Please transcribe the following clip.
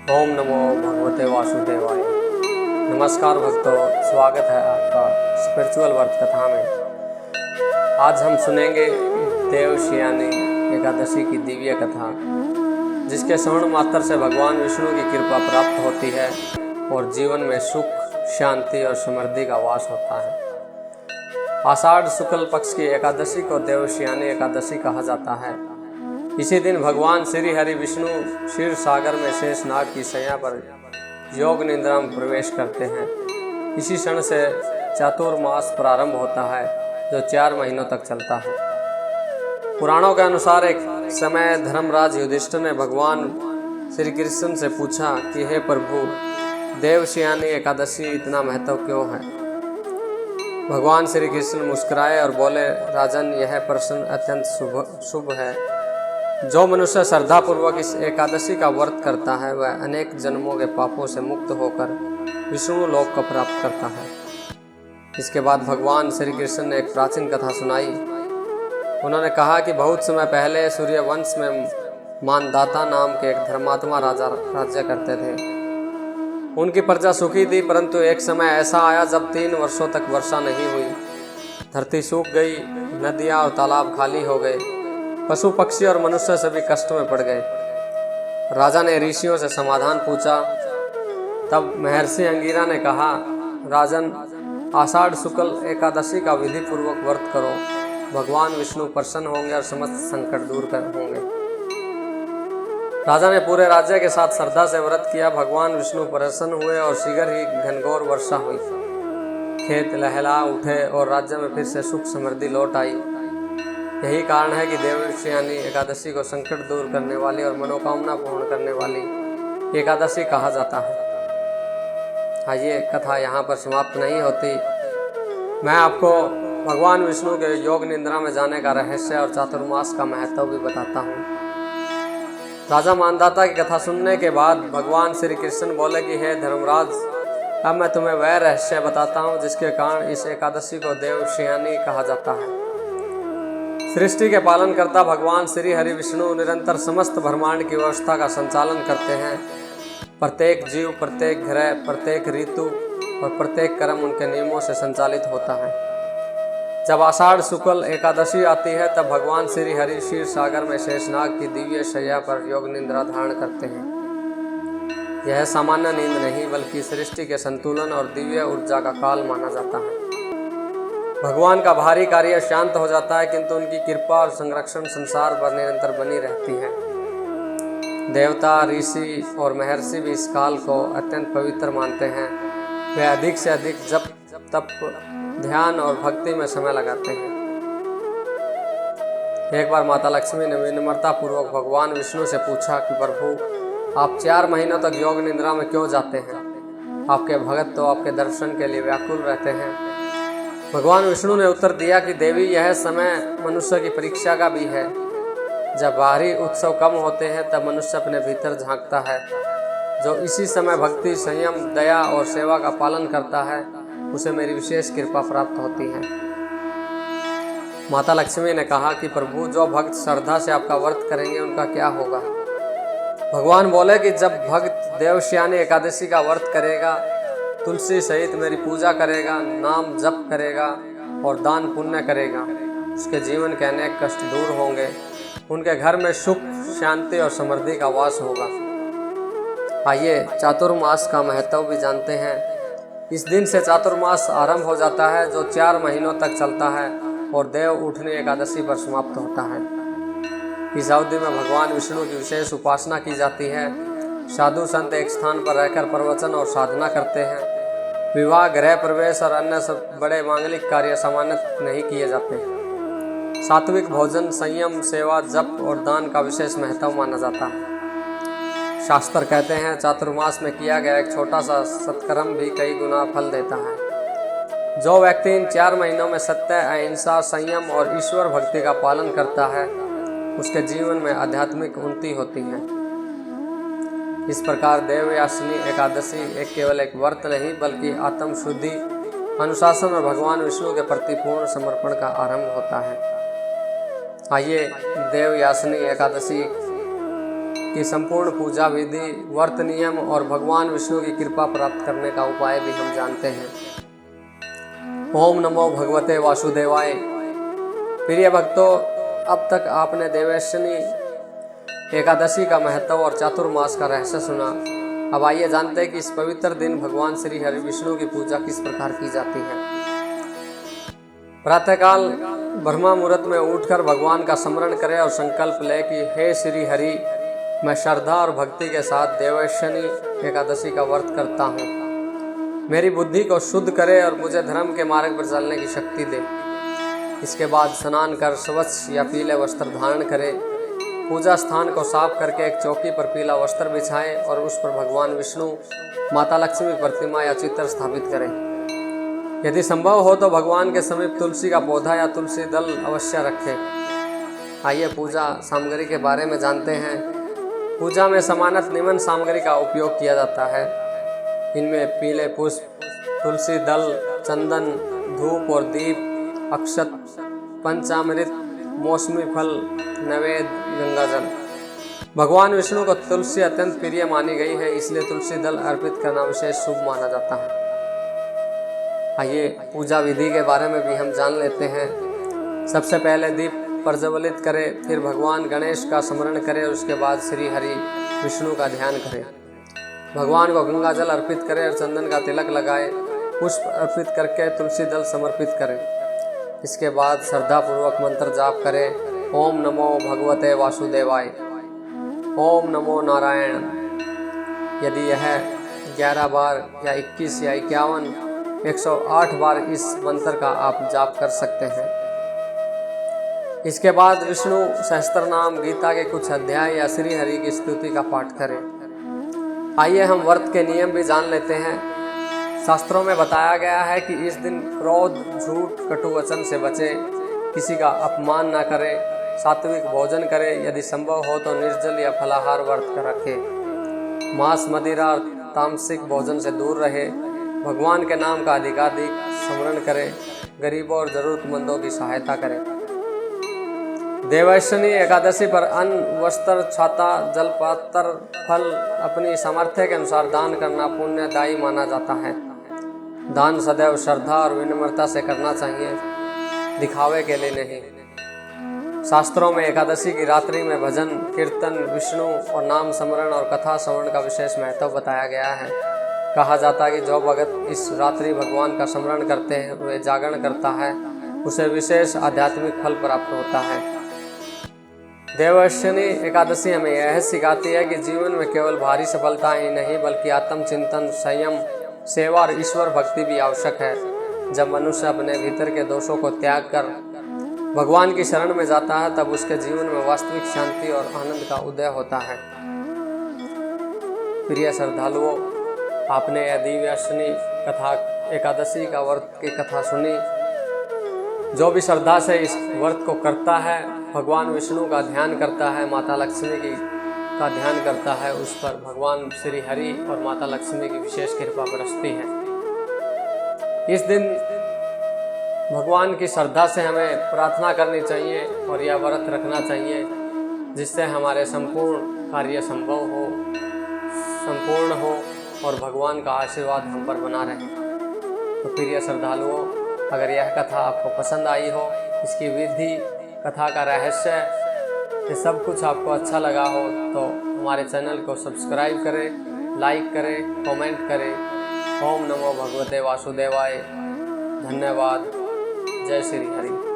ओम नमो भगवते वासुदेवाय। नमस्कार भक्तों, स्वागत है आपका स्पिरिचुअल वर्त कथा में। आज हम सुनेंगे देवशयनी एकादशी की दिव्य कथा, जिसके श्रवण मात्र से भगवान विष्णु की कृपा प्राप्त होती है और जीवन में सुख, शांति और समृद्धि का वास होता है। आषाढ़ शुक्ल पक्ष की एकादशी को देवशयनी एकादशी कहा जाता है। इसी दिन भगवान श्री हरि विष्णु क्षीर सागर में शेषनाग की शैया पर योग निद्रा में प्रवेश करते हैं। इसी क्षण से चातुर्मास प्रारंभ होता है, जो 4 महीनों तक चलता है। पुराणों के अनुसार एक समय धर्मराज युधिष्ठिर ने भगवान श्री कृष्ण से पूछा कि हे प्रभु, देवशयनी एकादशी इतना महत्व क्यों है? भगवान श्री कृष्ण मुस्कुराए और बोले, राजन, यह प्रश्न अत्यंत शुभ है। जो मनुष्य श्रद्धापूर्वक इस एकादशी का व्रत करता है, वह अनेक जन्मों के पापों से मुक्त होकर विष्णु लोक को प्राप्त करता है। इसके बाद भगवान श्री कृष्ण ने एक प्राचीन कथा सुनाई। उन्होंने कहा कि बहुत समय पहले सूर्यवंश में मानदाता नाम के एक धर्मात्मा राजा राज्य करते थे। उनकी प्रजा सुखी थी, परंतु एक समय ऐसा आया जब 3 वर्षों तक वर्षा नहीं हुई। धरती सूख गई, नदियाँ और तालाब खाली हो गए, पशु पक्षी और मनुष्य सभी कष्ट में पड़ गए। राजा ने ऋषियों से समाधान पूछा। तब महर्षि अंगिरा ने कहा, राजन, आषाढ़ शुक्ल एकादशी का विधि पूर्वक व्रत करो। भगवान विष्णु प्रसन्न होंगे और समस्त संकट दूर होंगे। राजा ने पूरे राज्य के साथ श्रद्धा से व्रत किया। भगवान विष्णु प्रसन्न हुए और शीघ्र ही घनघोर वर्षा हुई। खेत लहला उठे और राज्य में फिर से सुख समृद्धि लौट आई। यही कारण है कि देवशयनी एकादशी को संकट दूर करने वाली और मनोकामना पूर्ण करने वाली एकादशी कहा जाता है। आइए, कथा यहाँ पर समाप्त नहीं होती। मैं आपको भगवान विष्णु के योग निद्रा में जाने का रहस्य और चातुर्मास का महत्व भी बताता हूँ। राजा मानदाता की कथा सुनने के बाद भगवान श्री कृष्ण बोले कि हे धर्मराज, अब मैं तुम्हें वह रहस्य बताता हूँ जिसके कारण इस एकादशी को देवशयनी कहा जाता है। सृष्टि के पालन करता भगवान श्री हरि विष्णु निरंतर समस्त ब्रह्मांड की व्यवस्था का संचालन करते हैं। प्रत्येक जीव, प्रत्येक ग्रह, प्रत्येक ऋतु और प्रत्येक कर्म उनके नियमों से संचालित होता है। जब आषाढ़ शुक्ल एकादशी आती है, तब भगवान श्री हरि क्षीर सागर में शेषनाग की दिव्य शैया पर योग निद्रा धारण करते हैं। यह सामान्य नींद नहीं, बल्कि सृष्टि के संतुलन और दिव्य ऊर्जा का काल माना जाता है। भगवान का भारी कार्य शांत हो जाता है, किंतु उनकी कृपा और संरक्षण संसार पर निरंतर बनी रहती है। देवता, ऋषि और महर्षि भी इस काल को अत्यंत पवित्र मानते हैं। वे अधिक से अधिक जप, तप, ध्यान और भक्ति में समय लगाते हैं। एक बार माता लक्ष्मी ने विनम्रता पूर्वक भगवान विष्णु से पूछा कि प्रभु, आप 4 महीनों तक योग निद्रा में क्यों जाते हैं? आपके भगत तो आपके दर्शन के लिए व्याकुल रहते हैं। भगवान विष्णु ने उत्तर दिया कि देवी, यह समय मनुष्य की परीक्षा का भी है। जब बाहरी उत्सव कम होते हैं, तब मनुष्य अपने भीतर झांकता है। जो इसी समय भक्ति, संयम, दया और सेवा का पालन करता है, उसे मेरी विशेष कृपा प्राप्त होती है। माता लक्ष्मी ने कहा कि प्रभु, जो भक्त श्रद्धा से आपका व्रत करेंगे, उनका क्या होगा? भगवान बोले कि जब भक्त देवशयनी एकादशी का व्रत करेगा, तुलसी सहित मेरी पूजा करेगा, नाम जप करेगा और दान पुण्य करेगा, उसके जीवन के अनेक कष्ट दूर होंगे। उनके घर में सुख, शांति और समृद्धि का वास होगा। आइए, चातुर्मास का महत्व भी जानते हैं। इस दिन से चातुर्मास आरंभ हो जाता है, जो 4 महीनों तक चलता है और देव उठनी एकादशी पर समाप्त होता है। इस अवधि में भगवान विष्णु की विशेष उपासना की जाती है। साधु संत एक स्थान पर रहकर प्रवचन और साधना करते हैं। विवाह, गृह प्रवेश और अन्य सब बड़े मांगलिक कार्य सामान्य नहीं किए जाते। सात्विक भोजन, संयम, सेवा, जप और दान का विशेष महत्व माना जाता है। शास्त्र कहते हैं, चातुर्मास में किया गया एक छोटा सा सत्कर्म भी कई गुना फल देता है। जो व्यक्ति इन 4 महीनों में सत्य, अहिंसा, संयम और ईश्वर भक्ति का पालन करता है, उसके जीवन में आध्यात्मिक उन्नति होती है। इस प्रकार देवशयनी एकादशी केवल एक व्रत नहीं, बल्कि आत्म शुद्धि, अनुशासन और भगवान विष्णु के प्रति पूर्ण समर्पण का आरंभ होता है। आइए, देवशयनी एकादशी की संपूर्ण पूजा विधि, व्रत नियम और भगवान विष्णु की कृपा प्राप्त करने का उपाय भी हम जानते हैं। ओम नमो भगवते वासुदेवाय। प्रिय भक्तों, अब तक आपने देवैशनी एकादशी का महत्व और चातुर्मास का रहस्य सुना। अब आइए जानते हैं कि इस पवित्र दिन भगवान श्री हरि विष्णु की पूजा किस प्रकार की जाती है। प्रातःकाल ब्रह्म मुहूर्त में उठकर भगवान का स्मरण करें और संकल्प लें कि हे श्री हरि, मैं श्रद्धा और भक्ति के साथ देवैशनी एकादशी का व्रत करता हूँ। मेरी बुद्धि को शुद्ध करे और मुझे धर्म के मार्ग पर चलने की शक्ति दे। इसके बाद स्नान कर स्वच्छ या पीले वस्त्र धारण करें। पूजा स्थान को साफ करके एक चौकी पर पीला वस्त्र बिछाएं और उस पर भगवान विष्णु, माता लक्ष्मी प्रतिमा या चित्र स्थापित करें। यदि संभव हो तो भगवान के समीप तुलसी का पौधा या तुलसी दल अवश्य रखें। आइए पूजा सामग्री के बारे में जानते हैं। पूजा में सामान्यतः निम्न सामग्री का उपयोग किया जाता है। इनमें पीले पुष्प, तुलसी दल, चंदन, धूप और दीप, अक्षत, पंचामृत, मौसमी फल, नैवेद्य, गंगाजल। भगवान विष्णु को तुलसी अत्यंत प्रिय मानी गई है, इसलिए तुलसी दल अर्पित करना विशेष शुभ माना जाता है। आइए पूजा विधि के बारे में भी हम जान लेते हैं। सबसे पहले दीप प्रज्वलित करें, फिर भगवान गणेश का स्मरण करें और उसके बाद श्री हरि विष्णु का ध्यान करें। भगवान को गंगाजल अर्पित करें और चंदन का तिलक लगाएं। पुष्प अर्पित करके तुलसी दल समर्पित करें। इसके बाद श्रद्धापूर्वक मंत्र जाप करें। ओम नमो भगवते वासुदेवाय, ओम नमो नारायण। यदि यह 11 बार या 21 या 51, 108 बार इस मंत्र का आप जाप कर सकते हैं। इसके बाद विष्णु सहस्त्रनाम, गीता के कुछ अध्याय या श्री हरि की स्तुति का पाठ करें। आइए हम व्रत के नियम भी जान लेते हैं। शास्त्रों में बताया गया है कि इस दिन क्रोध, झूठ, कटु वचन से बचे, किसी का अपमान न करे, सात्विक भोजन करे, यदि संभव हो तो निर्जल या फलाहार व्रत कर रखे, मांस, मदिरा और तामसिक भोजन से दूर रहे, भगवान के नाम का अधिकाधिक स्मरण करे, गरीबों और जरूरतमंदों की सहायता करें। देवैशनी एकादशी पर अन्न, वस्त्र, छाता, जलपात्र, फल अपनी सामर्थ्य के अनुसार दान करना पुण्यदायी माना जाता है। दान सदैव श्रद्धा और विनम्रता से करना चाहिए, दिखावे के लिए नहीं। शास्त्रों में एकादशी की रात्रि में भजन, कीर्तन, विष्णु और नाम स्मरण और कथा श्रवण का विशेष महत्व बताया गया है। कहा जाता है कि जो भगत इस रात्रि भगवान का स्मरण करते हैं, वे जागरण करता है, उसे विशेष आध्यात्मिक फल प्राप्त होता है। देवैशनी एकादशी हमें यह सिखाती है कि जीवन में केवल भारी सफलता ही नहीं बल्कि आत्मचिंतन, संयम, सेवा और ईश्वर भक्ति भी आवश्यक है। जब मनुष्य अपने भीतर के दोषों को त्याग कर भगवान की शरण में जाता है, तब उसके जीवन में वास्तविक शांति और आनंद का उदय होता है। प्रिय श्रद्धालुओं, आपने यह देवैशनी कथा एकादशी का व्रत की कथा सुनी। जो भी श्रद्धा से इस व्रत को करता है, भगवान विष्णु का ध्यान करता है, माता लक्ष्मी का ध्यान करता है, उस पर भगवान श्री हरि और माता लक्ष्मी की विशेष कृपा बरसती है। इस दिन भगवान की श्रद्धा से हमें प्रार्थना करनी चाहिए और यह व्रत रखना चाहिए, जिससे हमारे संपूर्ण कार्य संपूर्ण हो और भगवान का आशीर्वाद हम पर बना रहे। तो प्रिय श्रद्धालुओं, अगर यह कथा आपको पसंद आई हो, इसकी विधि, कथा का रहस्य, ये सब कुछ आपको अच्छा लगा हो, तो हमारे चैनल को सब्सक्राइब करें, लाइक करें, कमेंट करें। ओम नमो भगवते वासुदेवाय। धन्यवाद। जय श्री हरि।